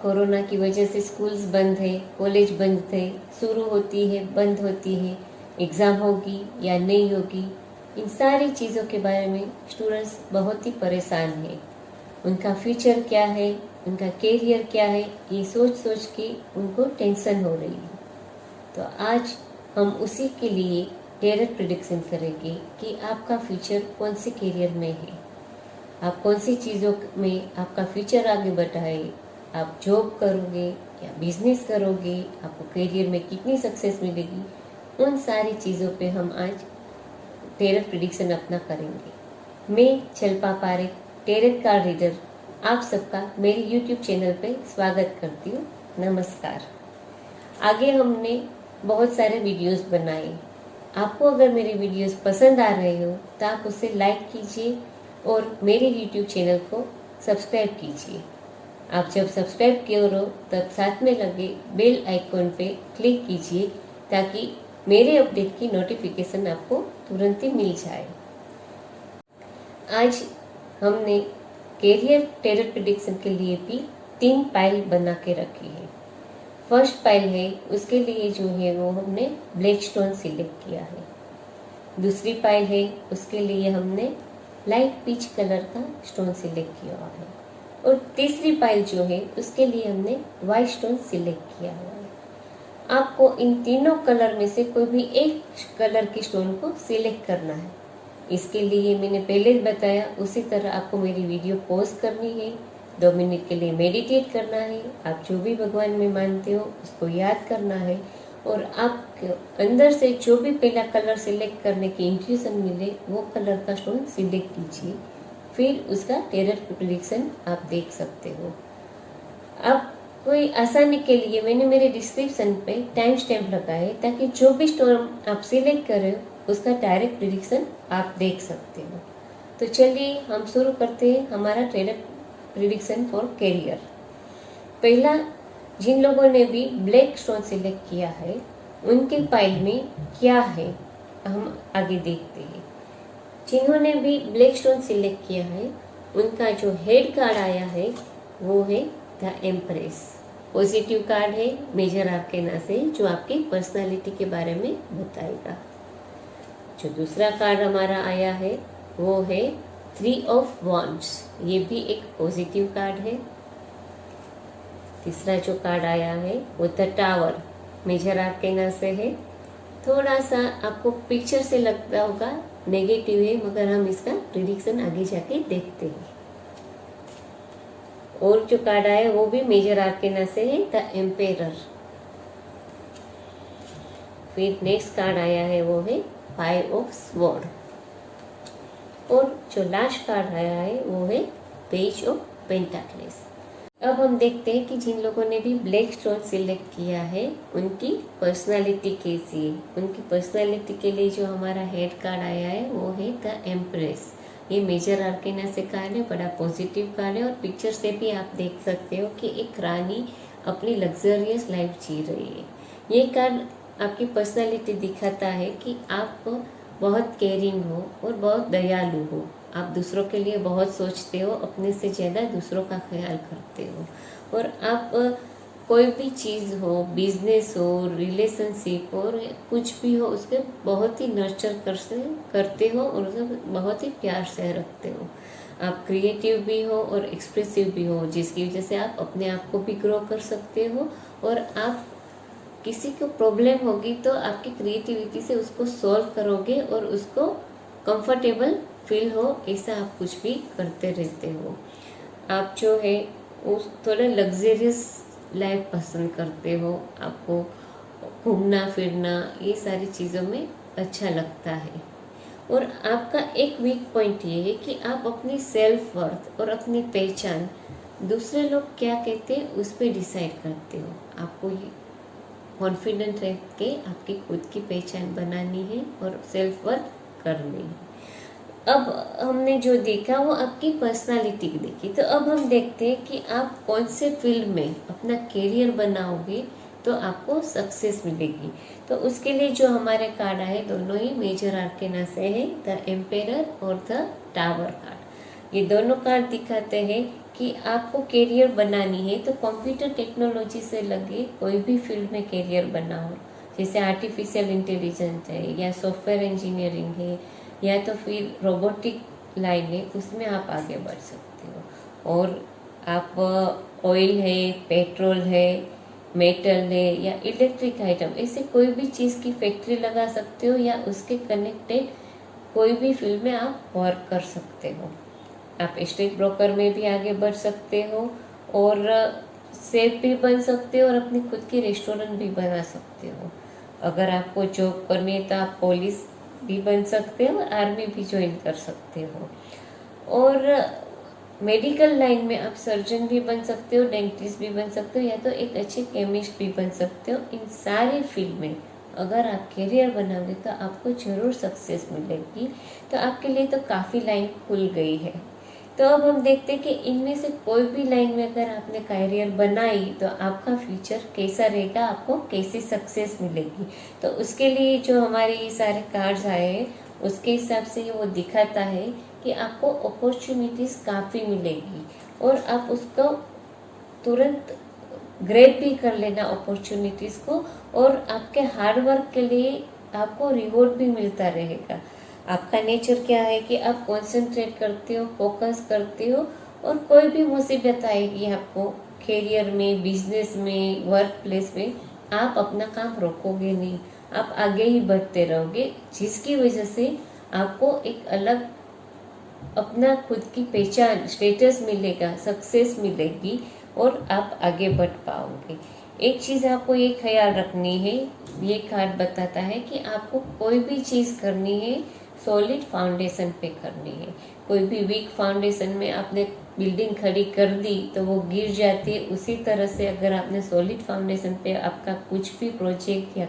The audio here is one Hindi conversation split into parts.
कोरोना की वजह से स्कूल्स बंद है, कॉलेज बंद थे, शुरू होती है बंद होती है, एग्ज़ाम होगी या नहीं होगी, इन सारी चीज़ों के बारे में स्टूडेंट्स बहुत ही परेशान हैं। उनका फ्यूचर क्या है, उनका कैरियर क्या है, ये सोच सोच के उनको टेंशन हो रही है। तो आज हम उसी के लिए डायरेक्ट प्रिडिक्शन करेंगे कि आपका फ्यूचर कौन से कैरियर में है, आप कौन सी चीज़ों में आपका फ्यूचर आगे बढ़ाए, आप जॉब करोगे या बिजनेस करोगे, आपको करियर में कितनी सक्सेस मिलेगी, उन सारी चीज़ों पे हम आज टेरर प्रिडिक्शन अपना करेंगे। मैं चल्पा पारेख, टेरर कार्ड रीडर, आप सबका मेरे यूट्यूब चैनल पे स्वागत करती हूँ। नमस्कार। आगे हमने बहुत सारे वीडियोस बनाए। आपको अगर मेरे वीडियोस पसंद आ रहे हो तो आप उसे लाइक कीजिए और मेरे यूट्यूब चैनल को सब्सक्राइब कीजिए। आप जब सब्सक्राइब करो तब साथ में लगे बेल आइकॉन पे क्लिक कीजिए ताकि मेरे अपडेट की नोटिफिकेशन आपको तुरंत ही मिल जाए। आज हमने कैरियर टेरर प्रिडिक्शन के लिए भी 3 पाइल बना के रखी है। फर्स्ट पाइल है, उसके लिए जो है वो हमने ब्लैक स्टोन सिलेक्ट किया है। दूसरी पाइल है, उसके लिए हमने लाइट पीच कलर का स्टोन सिलेक्ट किया हुआ है। और तीसरी पाइल जो है उसके लिए हमने वाइट स्टोन सिलेक्ट किया हुआ है। आपको इन तीनों कलर में से कोई भी एक कलर के स्टोन को सिलेक्ट करना है। इसके लिए मैंने पहले बताया उसी तरह आपको मेरी वीडियो पॉज करनी है, 2 मिनट के लिए मेडिटेट करना है, आप जो भी भगवान में मानते हो उसको याद करना है और आप अंदर से जो भी पहला कलर सिलेक्ट करने की इंट्यूशन मिले वो कलर का स्टोन सिलेक्ट कीजिए। फिर उसका टेरर प्रिडिक्शन आप देख सकते हो। अब कोई आसानी के लिए मैंने मेरे डिस्क्रिप्शन पे टाइम स्टैम्प लगा है ताकि जो भी स्टोन आप सिलेक्ट करें उसका डायरेक्ट प्रिडिक्शन आप देख सकते हो। तो चलिए हम शुरू करते हैं हमारा टेरर प्रिडिक्शन फॉर कैरियर। पहला, जिन लोगों ने भी ब्लैक स्टोन सिलेक्ट किया है उनके पाइल में क्या है हम आगे देखते हैं। जिन्होंने भी ब्लैक स्टोन सिलेक्ट किया है उनका जो हेड कार्ड आया है वो है द एम्प्रेस। पॉजिटिव कार्ड है, मेजर आर्केना से, जो आपकी पर्सनालिटी के बारे में बताएगा। जो दूसरा कार्ड हमारा आया है वो है 3 ऑफ वॉन्ड्स, ये भी एक पॉजिटिव कार्ड है। तीसरा जो कार्ड आया है वो द टावर, मेजर आर्केना से है। थोड़ा सा आपको पिक्चर से लगता होगा नेगेटिव है, मगर हम इसका प्रिडिक्शन आगे जाके देखते हैं। और जो कार्ड आया वो भी मेजर आर्केना से है, द एम्पेरर। फिर नेक्स्ट कार्ड आया है वो है 5 ऑफ स्वॉर्ड। और जो लास्ट कार्ड आया है वो है पेज ऑफ पेंटाक्लेस। अब हम देखते हैं कि जिन लोगों ने भी ब्लैक स्टोन सिलेक्ट किया है उनकी पर्सनालिटी कैसी है। उनकी पर्सनालिटी के लिए जो हमारा हेड कार्ड आया है वो है द एम्प्रेस। ये मेजर आर्केना से कार्ड है, बड़ा पॉजिटिव कार्ड है और पिक्चर से भी आप देख सकते हो कि एक रानी अपनी लग्जरियस लाइफ जी रही है। ये कार्ड आपकी पर्सनालिटी दिखाता है कि आप बहुत केयरिंग हो और बहुत दयालु हो। आप दूसरों के लिए बहुत सोचते हो, अपने से ज़्यादा दूसरों का ख्याल करते हो और आप कोई भी चीज़ हो, बिजनेस हो, रिलेशनशिप हो, कुछ भी हो, उसके बहुत ही नर्चर करते हो और उसे बहुत ही प्यार से रखते हो। आप क्रिएटिव भी हो और एक्सप्रेसिव भी हो, जिसकी वजह से आप अपने आप को भी ग्रो कर सकते हो और आप किसी को प्रॉब्लम होगी तो आपकी क्रिएटिविटी से उसको सॉल्व करोगे और उसको कंफर्टेबल फील हो, ऐसा आप कुछ भी करते रहते हो। आप जो है वो थोड़ा लग्जरियस लाइफ पसंद करते हो, आपको घूमना फिरना ये सारी चीज़ों में अच्छा लगता है। और आपका एक वीक पॉइंट ये है कि आप अपनी सेल्फ वर्थ और अपनी पहचान दूसरे लोग क्या कहते हैं उस पर डिसाइड करते हो। आपको ये कॉन्फिडेंट रह के आपकी खुद की पहचान बनानी है और सेल्फ वर्थ करनी है। अब हमने जो देखा वो आपकी पर्सनालिटी की देखी, तो अब हम देखते हैं कि आप कौन से फील्ड में अपना कैरियर बनाओगे तो आपको सक्सेस मिलेगी। तो उसके लिए जो हमारे कार्ड आए दोनों ही मेजर आर्केना से है, द एम्पेरर और द टावर कार्ड। ये दोनों कार्ड दिखाते हैं कि आपको करियर बनानी है तो कंप्यूटर टेक्नोलॉजी से लगे कोई भी फील्ड में करियर बनाओ, जैसे आर्टिफिशियल इंटेलिजेंस है या सॉफ्टवेयर इंजीनियरिंग है या तो फिर रोबोटिक लाइन है, उसमें आप आगे बढ़ सकते हो। और आप ऑयल है, पेट्रोल है, मेटल है या इलेक्ट्रिक आइटम, ऐसे कोई भी चीज़ की फैक्ट्री लगा सकते हो या उसके कनेक्टेड कोई भी फील्ड में आप वर्क कर सकते हो। आप स्ट्रीट ब्रोकर में भी आगे बढ़ सकते हो और सेफ भी बन सकते हो और अपनी खुद की रेस्टोरेंट भी बना सकते हो। अगर आपको जॉब करनी है तो आप पुलिस भी बन सकते हो, आर्मी भी ज्वाइन कर सकते हो। और मेडिकल लाइन में आप सर्जन भी बन सकते हो, डेंटिस्ट भी बन सकते हो या तो एक अच्छे केमिस्ट भी बन सकते हो। इन सारे फील्ड में अगर आप करियर बनाओगे तो आपको जरूर सक्सेस मिलेगी। तो आपके लिए तो काफ़ी लाइन खुल गई है। तो अब हम देखते हैं कि इनमें से कोई भी लाइन में अगर आपने करियर बनाई तो आपका फ्यूचर कैसा रहेगा, आपको कैसी सक्सेस मिलेगी। तो उसके लिए जो हमारे ये सारे कार्ड्स आए हैं उसके हिसाब से वो दिखाता है कि आपको अपॉर्चुनिटीज़ काफ़ी मिलेगी और आप उसको तुरंत ग्रैब भी कर लेना अपॉर्चुनिटीज़ को, और आपके हार्ड वर्क के लिए आपको रिवॉर्ड भी मिलता रहेगा। आपका नेचर क्या है कि आप कंसंट्रेट करते हो, फोकस करते हो, और कोई भी मुसीबत आएगी आपको करियर में, बिजनेस में, वर्क प्लेस में, आप अपना काम रोकोगे नहीं, आप आगे ही बढ़ते रहोगे, जिसकी वजह से आपको एक अलग अपना खुद की पहचान, स्टेटस मिलेगा, सक्सेस मिलेगी और आप आगे बढ़ पाओगे। एक चीज़ आपको ये ख्याल रखनी है, ये कार्ड बताता है कि आपको कोई भी चीज़ करनी है सॉलिड फाउंडेशन पे करनी है। कोई भी वीक फाउंडेशन में आपने बिल्डिंग खड़ी कर दी तो वो गिर जाती है। उसी तरह से अगर आपने सॉलिड फाउंडेशन पे आपका कुछ भी प्रोजेक्ट या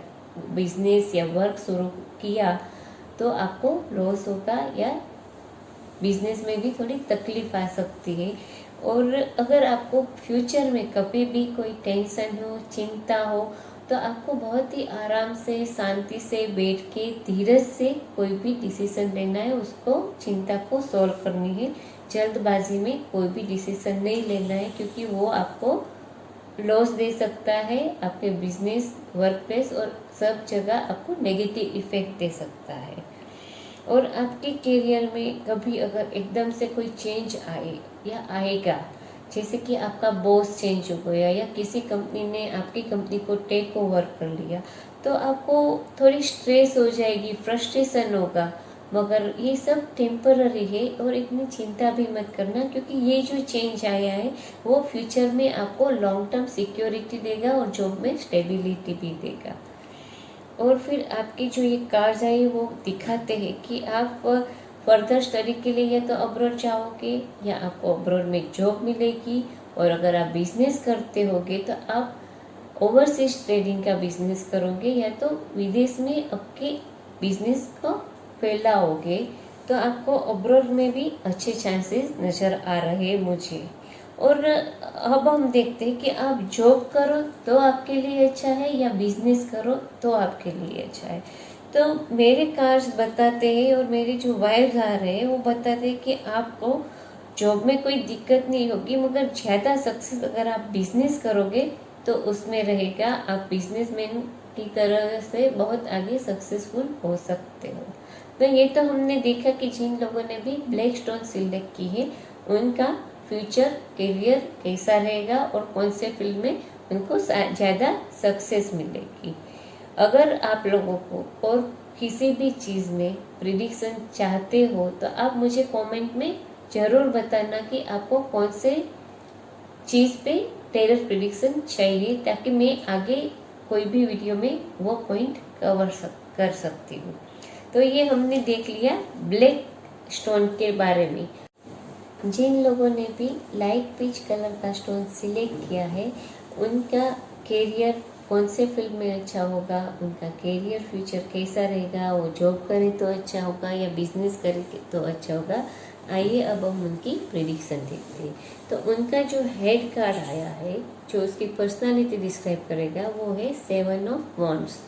बिजनेस या वर्क शुरू किया तो आपको लॉस होगा या बिजनेस में भी थोड़ी तकलीफ आ सकती है। और अगर आपको फ्यूचर में कभी भी कोई टेंशन हो, चिंता हो, तो आपको बहुत ही आराम से, शांति से बैठ के धीरज से कोई भी डिसीजन लेना है, उसको चिंता को सॉल्व करनी है। जल्दबाजी में कोई भी डिसीजन नहीं लेना है, क्योंकि वो आपको लॉस दे सकता है, आपके बिजनेस, वर्क प्लेस और सब जगह आपको नेगेटिव इफेक्ट दे सकता है। और आपके करियर में कभी अगर एकदम से कोई चेंज आए या आएगा, जैसे कि आपका बॉस चेंज हो गया या किसी कंपनी ने आपकी कंपनी को टेक ओवर कर लिया, तो आपको थोड़ी स्ट्रेस हो जाएगी, फ्रस्ट्रेशन होगा, मगर ये सब टेम्पररी है और इतनी चिंता भी मत करना, क्योंकि ये जो चेंज आया है वो फ्यूचर में आपको लॉन्ग टर्म सिक्योरिटी देगा और जॉब में स्टेबिलिटी भी देगा। और फिर आपके जो ये कार्ड्स आए वो दिखाते हैं कि आप फर्दर स्टडी के लिए या तो अब्रॉड जाओगे या आपको अब्रॉड में जॉब मिलेगी, और अगर आप बिजनेस करते होगे तो आप ओवरसीज ट्रेडिंग का बिजनेस करोगे या तो विदेश में आपके बिजनेस को फैलाओगे। तो आपको अब्रॉड में भी अच्छे चांसेस नज़र आ रहे हैं मुझे। और अब हम देखते हैं कि आप जॉब करो तो आपके लिए अच्छा है या बिजनेस करो तो आपके लिए अच्छा है। तो मेरे कार्ड्स बताते हैं और मेरे जो वाइब्स आ रहे हैं वो बताते हैं कि आपको जॉब में कोई दिक्कत नहीं होगी, मगर ज़्यादा सक्सेस अगर आप बिजनेस करोगे तो उसमें रहेगा। आप बिजनेसमैन की तरह से बहुत आगे सक्सेसफुल हो सकते हो। तो ये तो हमने देखा कि जिन लोगों ने भी ब्लैक स्टोन सिलेक्ट की है उनका फ्यूचर करियर कैसा रहेगा और कौन से फील्ड में उनको ज़्यादा सक्सेस मिलेगी। अगर आप लोगों को और किसी भी चीज़ में प्रिडिक्शन चाहते हो तो आप मुझे कमेंट में ज़रूर बताना कि आपको कौन से चीज़ पे टेरर प्रिडिक्शन चाहिए, ताकि मैं आगे कोई भी वीडियो में वो पॉइंट कर सकती हूँ। तो ये हमने देख लिया ब्लैक स्टोन के बारे में। जिन लोगों ने भी लाइट पीच कलर का स्टोन सिलेक्ट किया है उनका करियर कौन से फील्ड में अच्छा होगा, उनका करियर फ्यूचर कैसा रहेगा, वो जॉब करे तो अच्छा होगा या बिजनेस करे तो अच्छा होगा, आइए अब हम उनकी प्रेडिक्शन देखते हैं। तो उनका जो हेड कार्ड आया है जो उसकी पर्सनालिटी डिस्क्राइब करेगा वो है 7 ऑफ वॉन्ड्स।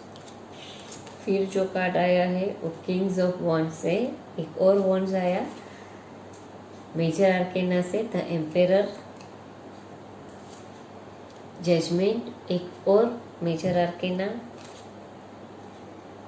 फिर जो कार्ड आया है वो किंग्स ऑफ वॉन्ड्स है। एक और वॉन्ड्स आया मेजर आर्केना से द एम्पेरर जजमेंट एक और major arcana,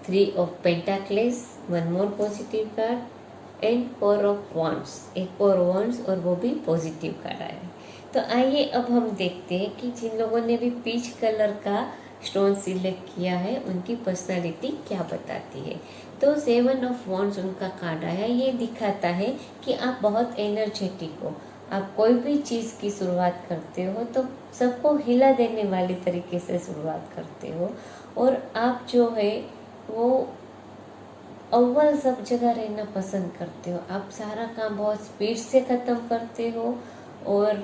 3 of pentacles, one more positive card and 4 of wands, एक और वॉन्ड्स और वो भी पॉजिटिव कार्ड आया है। तो आइए अब हम देखते हैं कि जिन लोगों ने भी पीच कलर का स्टोन सिलेक्ट किया है उनकी पर्सनालिटी क्या बताती है। तो 7 ऑफ वॉन्ड्स उनका कार्ड आया, ये दिखाता है कि आप बहुत एनर्जेटिक हो, आप कोई भी चीज़ की शुरुआत करते हो तो सबको हिला देने वाले तरीके से शुरुआत करते हो, और आप जो है वो अव्वल सब जगह रहना पसंद करते हो। आप सारा काम बहुत स्पीड से ख़त्म करते हो और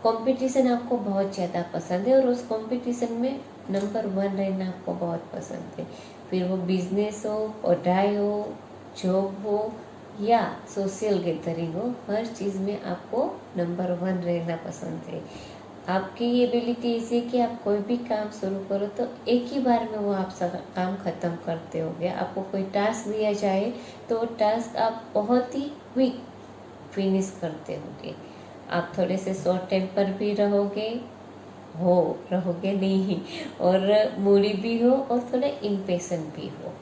कंपटीशन आपको बहुत ज़्यादा पसंद है और उस कंपटीशन में नंबर 1 रहना आपको बहुत पसंद है। फिर वो बिजनेस हो, पढ़ाई हो, जॉब हो या सोशल गैदरिंग हो, हर चीज़ में आपको नंबर 1 रहना पसंद है। आपकी ये एबिलिटी ऐसी है कि आप कोई भी काम शुरू करो तो एक ही बार में वो आप सब काम ख़त्म करते होगे। आपको कोई टास्क दिया जाए तो वो टास्क आप बहुत ही क्विक फिनिश करते होगे। आप थोड़े से शॉर्ट टेम्पर भी रहोगे नहीं, और मूडी भी हो और थोड़ा इम्पेशेंट भी हो।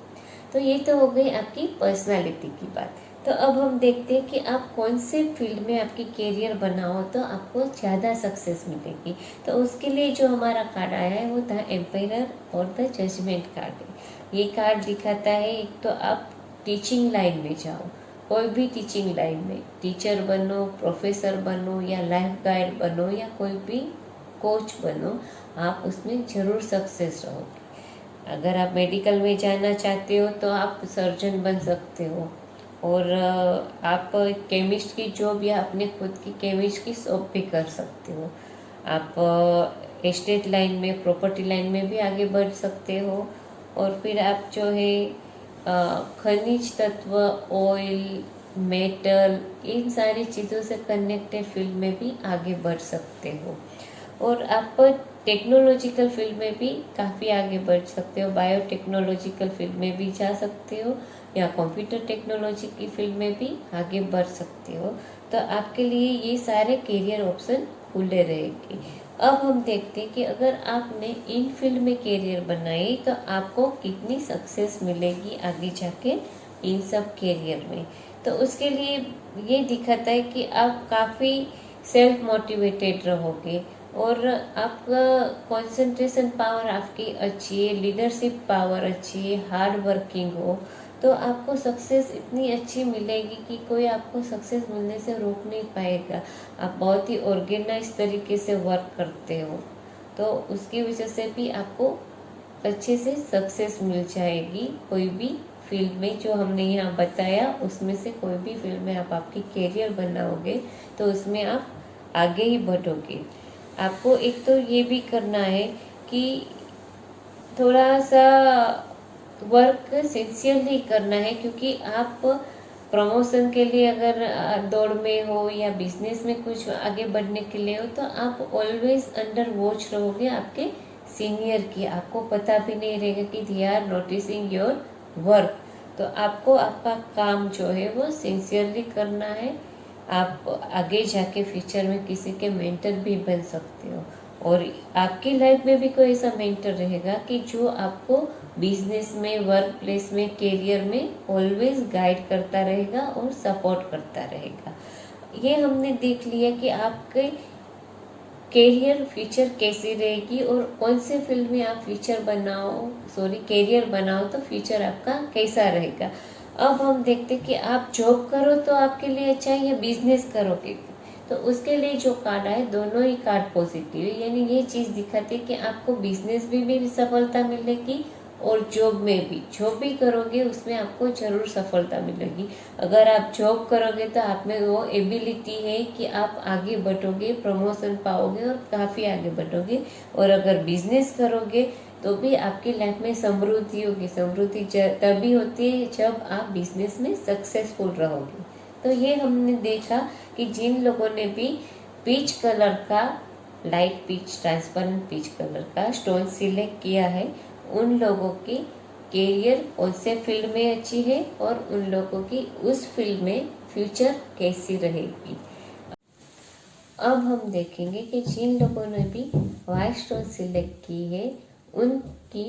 तो ये तो हो गई आपकी पर्सनालिटी की बात। तो अब हम देखते हैं कि आप कौन से फील्ड में आपकी कैरियर बनाओ तो आपको ज़्यादा सक्सेस मिलेगी। तो उसके लिए जो हमारा कार्ड आया है वो द एम्पायर और द जजमेंट कार्ड है। ये कार्ड दिखाता है एक तो आप टीचिंग लाइन में जाओ, कोई भी टीचिंग लाइन में टीचर बनो, प्रोफेसर बनो या लाइफ गाइड बनो या कोई भी कोच बनो, आप उसमें ज़रूर सक्सेस रहोगे। अगर आप मेडिकल में जाना चाहते हो तो आप सर्जन बन सकते हो, और आप केमिस्ट की जॉब या अपने खुद की केमिस्ट की शॉप भी कर सकते हो। आप एस्टेट लाइन में, प्रॉपर्टी लाइन में भी आगे बढ़ सकते हो, और फिर आप जो है खनिज तत्व, ऑयल, मेटल, इन सारी चीज़ों से कनेक्टेड फील्ड में भी आगे बढ़ सकते हो। और आप टेक्नोलॉजिकल फील्ड में भी काफ़ी आगे बढ़ सकते हो, बायोटेक्नोलॉजिकल फील्ड में भी जा सकते हो या कंप्यूटर टेक्नोलॉजी की फील्ड में भी आगे बढ़ सकते हो। तो आपके लिए ये सारे करियर ऑप्शन खुले रहेंगे। अब हम देखते हैं कि अगर आपने इन फील्ड में करियर बनाई तो आपको कितनी सक्सेस मिलेगी आगे जाके इन सब करियर में। तो उसके लिए ये दिखाता है कि आप काफ़ी सेल्फ मोटिवेटेड रहोगे और आपका कंसंट्रेशन पावर आपकी अच्छी है, लीडरशिप पावर अच्छी है, हार्ड वर्किंग हो, तो आपको सक्सेस इतनी अच्छी मिलेगी कि कोई आपको सक्सेस मिलने से रोक नहीं पाएगा। आप बहुत ही ऑर्गेनाइज तरीके से वर्क करते हो, तो उसकी वजह से भी आपको अच्छे से सक्सेस मिल जाएगी। कोई भी फील्ड में जो हमने यहाँ बताया उसमें से कोई भी फील्ड में आप आपकी करियर बनाओगे तो उसमें आप आगे ही बढ़ोगे। आपको एक तो ये भी करना है कि थोड़ा सा वर्क सिंसियरली करना है, क्योंकि आप प्रमोशन के लिए अगर दौड़ में हो या बिजनेस में कुछ आगे बढ़ने के लिए हो तो आप ऑलवेज अंडर वॉच रहोगे आपके सीनियर की। आपको पता भी नहीं रहेगा कि they are noticing your work. तो आपको आपका काम जो है वो सिंसियरली करना है। आप आगे जाके फ्यूचर में किसी के मेंटर भी बन सकते हो, और आपकी लाइफ में भी कोई ऐसा मेंटर रहेगा कि जो आपको बिजनेस में, वर्क प्लेस में, करियर में ऑलवेज गाइड करता रहेगा और सपोर्ट करता रहेगा। ये हमने देख लिया कि आपके करियर फ्यूचर कैसी रहेगी और कौन से फील्ड में आप करियर बनाओ तो फ्यूचर आपका कैसा रहेगा। अब हम देखते कि आप जॉब करो तो आपके लिए अच्छा है या बिजनेस करोगे तो उसके लिए जो कार्ड आए दोनों ही कार्ड पॉजिटिव है, यानी ये चीज़ दिखाती है कि आपको बिजनेस भी सफलता मिलेगी और जॉब में भी, जो भी करोगे उसमें आपको जरूर सफलता मिलेगी। अगर आप जॉब करोगे तो आप में वो एबिलिटी है कि आप आगे बढ़ोगे, प्रमोशन पाओगे और काफ़ी आगे बढ़ोगे। और अगर बिजनेस करोगे तो भी आपकी लाइफ में समृद्धि होगी। समृद्धि तभी होती है जब आप बिजनेस में सक्सेसफुल रहोगे। तो ये हमने देखा कि जिन लोगों ने भी पीच कलर का, light peach, transparent peach colour का स्टोन सिलेक्ट किया है, उन लोगों की करियर कौन से फील्ड में अच्छी है और उन लोगों की उस फील्ड में फ्यूचर कैसी रहेगी। अब हम देखेंगे कि जिन लोगों ने भी वाई स्टोन सिलेक्ट की है उनकी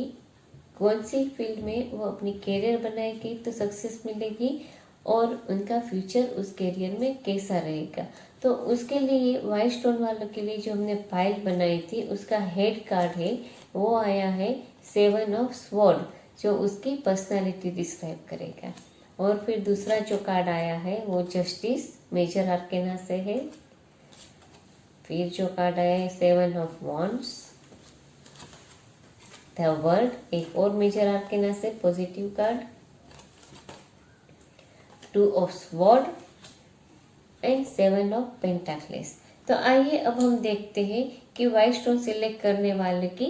कौन सी फील्ड में वो अपनी कैरियर बनाएगी तो सक्सेस मिलेगी और उनका फ्यूचर उस कैरियर में कैसा रहेगा। तो उसके लिए वाई स्टोन वालों के लिए जो हमने फाइल बनाई थी उसका हेड कार्ड है वो आया है 7 ऑफ स्वॉर्ड, जो उसकी पर्सनालिटी डिस्क्राइब करेगा। और फिर दूसरा जो कार्ड आया है वो जस्टिस मेजर आर्केना से है। फिर जो कार्ड आया है 7 ऑफ वॉन्ड्स, द वर्ल्ड, एक और मेजर आर्केना से positive card, 2 of sword and 7 of pentacles. तो आइए अब हम देखते हैं कि वाई स्टोन सिलेक्ट करने वाले की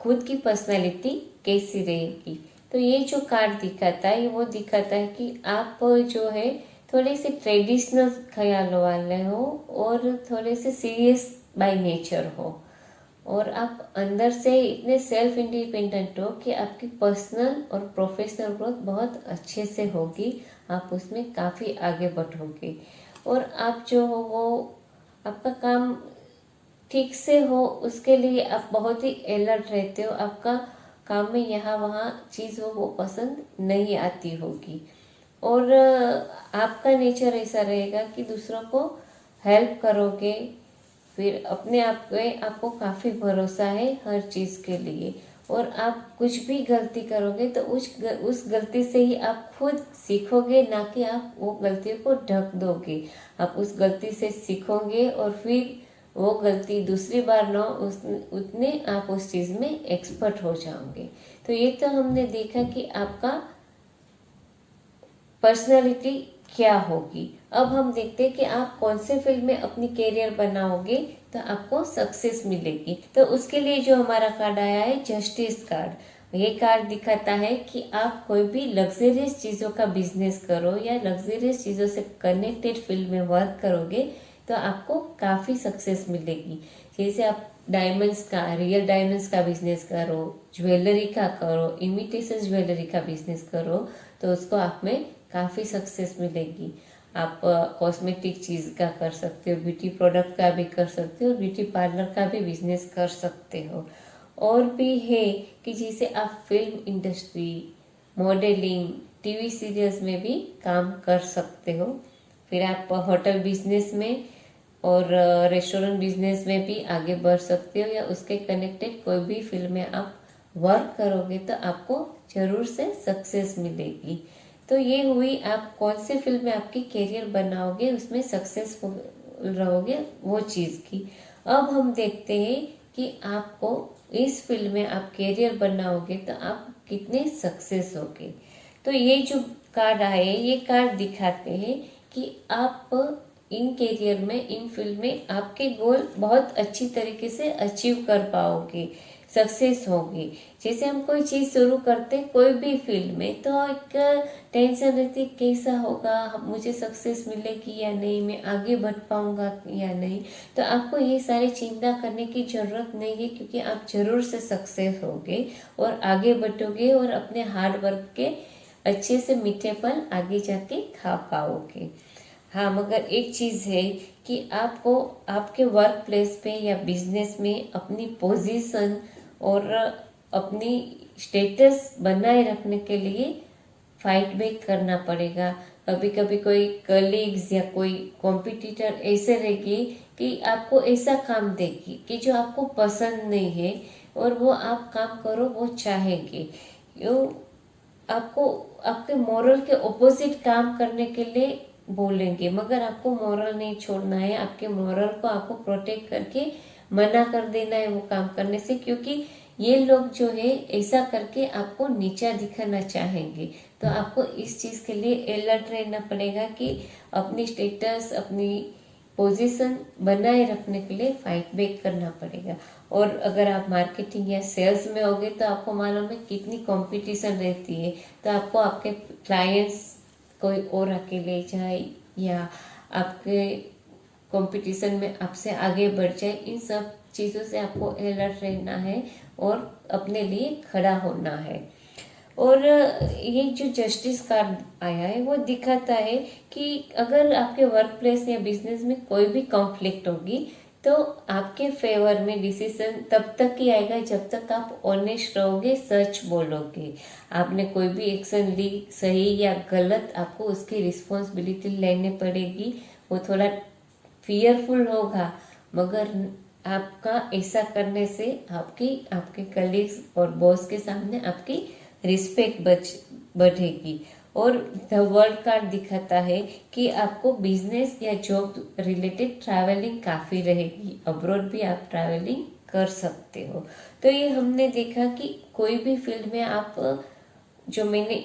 खुद की पर्सनालिटी कैसी रहेगी। तो ये जो कार्ड दिखाता है वो दिखाता है कि आप जो है थोड़े से ट्रेडिशनल ख्यालों वाले हो और थोड़े से सीरियस बाय नेचर हो और आप अंदर से इतने सेल्फ इंडिपेंडेंट हो कि आपकी पर्सनल और प्रोफेशनल ग्रोथ बहुत अच्छे से होगी, आप उसमें काफ़ी आगे बढ़ोगे और आप जो हो वो आपका काम ठीक से हो उसके लिए आप बहुत ही अलर्ट रहते हो। आपका काम में यहाँ वहाँ चीज़ हो वो पसंद नहीं आती होगी और आपका नेचर ऐसा रहेगा कि दूसरों को हेल्प करोगे। फिर अपने आप पे आपको काफ़ी भरोसा है हर चीज़ के लिए और आप कुछ भी गलती करोगे तो उस गलती से ही आप खुद सीखोगे, ना कि आप वो गलतियों को ढक दोगे। आप उस गलती से सीखोगे और फिर वो गलती दूसरी बार ना उतने आप उस चीज़ में एक्सपर्ट हो जाओगे। तो ये तो हमने देखा कि आपका पर्सनालिटी क्या होगी। अब हम देखते हैं कि आप कौन से फील्ड में अपनी कैरियर बनाओगे तो आपको सक्सेस मिलेगी। तो उसके लिए जो हमारा कार्ड आया है जस्टिस कार्ड, ये कार्ड दिखाता है कि आप कोई भी लग्जरियस चीज़ों का बिजनेस करो या लग्जरियस चीज़ों से कनेक्टेड फील्ड में वर्क करोगे तो आपको काफ़ी सक्सेस मिलेगी। जैसे आप डायमंड्स का, रियल डायमंड्स का बिजनेस करो, ज्वेलरी का करो, इमिटेशन ज्वेलरी का बिजनेस करो तो उसको आप में काफ़ी सक्सेस मिलेगी। आप कॉस्मेटिक चीज़ का कर सकते हो, ब्यूटी प्रोडक्ट का भी कर सकते हो, ब्यूटी पार्लर का भी बिजनेस कर सकते हो। और भी है कि जैसे आप film industry, modelling, TV serials में भी काम कर सकते हो। फिर आप होटल बिजनेस में और रेस्टोरेंट बिजनेस में भी आगे बढ़ सकते हो या उसके कनेक्टेड कोई भी फील्ड में आप वर्क करोगे तो आपको जरूर से सक्सेस मिलेगी। तो ये हुई आप कौन से फील्ड में आपकी कैरियर बनाओगे उसमें सक्सेसफुल रहोगे वो चीज़ की। अब हम देखते हैं कि आपको इस फील्ड में आप कैरियर बनाओगे तो आप कितने सक्सेस होगे। तो ये जो कार्ड आए ये कार्ड दिखाते हैं कि आप इन कैरियर में, इन फील्ड में आपके गोल बहुत अच्छी तरीके से अचीव कर पाओगे, सक्सेस होगी। जैसे हम कोई चीज़ शुरू करते कोई भी फील्ड में तो एक टेंशन रहती कैसा होगा, मुझे सक्सेस मिलेगी या नहीं, मैं आगे बढ़ पाऊंगा या नहीं। तो आपको ये सारी चिंता करने की ज़रूरत नहीं है क्योंकि आप जरूर से सक्सेस होगे और आगे बढ़ोगे और अपने हार्ड वर्क के अच्छे से मीठे फल आगे जाके खा पाओगे। हाँ, मगर एक चीज़ है कि आपको आपके वर्क प्लेस पे या बिजनेस में अपनी पोजीशन और अपनी स्टेटस बनाए रखने के लिए फाइट बैक करना पड़ेगा। कभी कभी कोई कलीग्स या कोई कॉम्पिटिटर ऐसे रहेगी कि आपको ऐसा काम देगी कि जो आपको पसंद नहीं है और वो आप काम करो वो चाहेंगे, आपको आपके मोरल के ऑपोजिट काम करने के लिए बोलेंगे, मगर आपको मोरल नहीं छोड़ना है। आपके मोरल को आपको प्रोटेक्ट करके मना कर देना है वो काम करने से, क्योंकि ये लोग जो है ऐसा करके आपको नीचा दिखाना चाहेंगे। तो आपको इस चीज़ के लिए अलर्ट रहना पड़ेगा कि अपनी स्टेटस, अपनी पोजीशन बनाए रखने के लिए फाइट बैक करना पड़ेगा। और अगर आप मार्केटिंग या सेल्स में होगे तो आपको मालूम है कितनी कंपटीशन रहती है। तो आपको आपके क्लाइंट्स कोई और अकेले जाए या आपके कंपटीशन में आपसे आगे बढ़ जाए, इन सब चीज़ों से आपको अलर्ट रहना है और अपने लिए खड़ा होना है। और ये जो जस्टिस कार्ड आया है वो दिखाता है कि अगर आपके वर्क प्लेस या बिजनेस में कोई भी कॉन्फ्लिक्ट होगी तो आपके फेवर में डिसीजन तब तक ही आएगा जब तक आप ऑनेस्ट रहोगे, सच बोलोगे। आपने कोई भी एक्शन ली, सही या गलत, आपको उसकी रिस्पॉन्सिबिलिटी लेने पड़ेगी। वो थोड़ा फियरफुल होगा, मगर आपका ऐसा करने से आपके कलीग्स और बॉस के सामने आपकी रिस्पेक्ट बढ़ेगी। और द वर्ल्ड कार्ड दिखाता है कि आपको बिजनेस या जॉब रिलेटेड ट्रैवलिंग काफ़ी रहेगी, अब्रॉड भी आप ट्रैवलिंग कर सकते हो। तो ये हमने देखा कि कोई भी फील्ड में आप, जो मैंने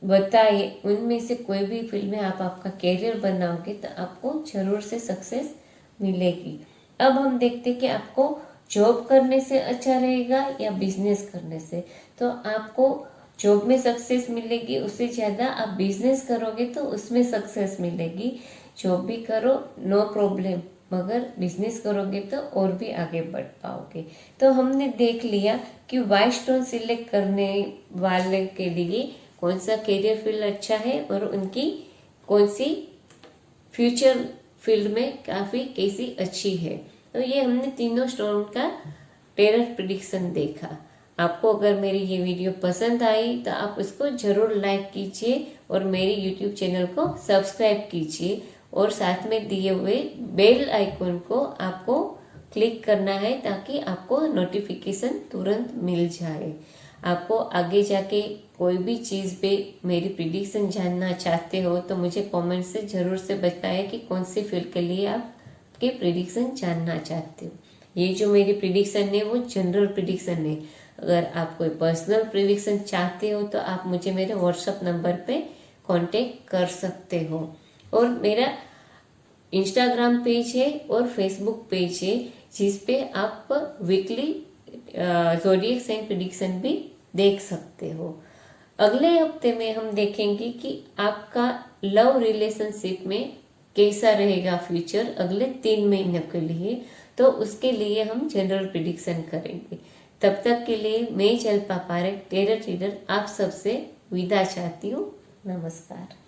बताए उनमें से कोई भी फील्ड में आप आपका कैरियर बनाओगे तो आपको जरूर से सक्सेस मिलेगी। अब हम देखते हैं कि आपको जॉब करने से अच्छा रहेगा या बिजनेस करने से। तो आपको जॉब में सक्सेस मिलेगी, उससे ज़्यादा आप बिजनेस करोगे तो उसमें सक्सेस मिलेगी। जॉब भी करो, नो प्रॉब्लम, मगर बिजनेस करोगे तो और भी आगे बढ़ पाओगे। तो हमने देख लिया कि वाई स्टोन सिलेक्ट करने वाले के लिए कौन सा कैरियर फील्ड अच्छा है और उनकी कौन सी फ्यूचर फील्ड में काफ़ी कैसी अच्छी है। तो ये हमने तीनों स्टोन का टेरर प्रिडिक्शन देखा। आपको अगर मेरी ये वीडियो पसंद आई तो आप उसको जरूर लाइक कीजिए और मेरी यूट्यूब चैनल को सब्सक्राइब कीजिए और साथ में दिए हुए बेल आइकन को आपको क्लिक करना है ताकि आपको नोटिफिकेशन तुरंत मिल जाए। आपको आगे जाके कोई भी चीज़ पे मेरी प्रिडिक्शन जानना चाहते हो तो मुझे कमेंट से ज़रूर से बताएं कि कौन सी फील्ड के लिए आपके प्रिडिक्शन जानना चाहते हो। ये जो मेरी प्रिडिक्शन है वो जनरल प्रिडिक्शन है। अगर आप कोई पर्सनल प्रिडिक्शन चाहते हो तो आप मुझे मेरे व्हाट्सएप नंबर पे कांटेक्ट कर सकते हो। और मेरा इंस्टाग्राम पेज है और फेसबुक पेज है जिस पे आप वीकली ज़ोडिएक साइन प्रिडिक्शन भी देख सकते हो। अगले हफ्ते में हम देखेंगे कि आपका लव रिलेशनशिप में कैसा रहेगा फ्यूचर अगले 3 महीने के लिए। तो उसके लिए हम जनरल प्रिडिक्शन करेंगे। तब तक के लिए मैं जल्पा पारेख टेरर रीडर आप सबसे विदा चाहती हूँ। नमस्कार।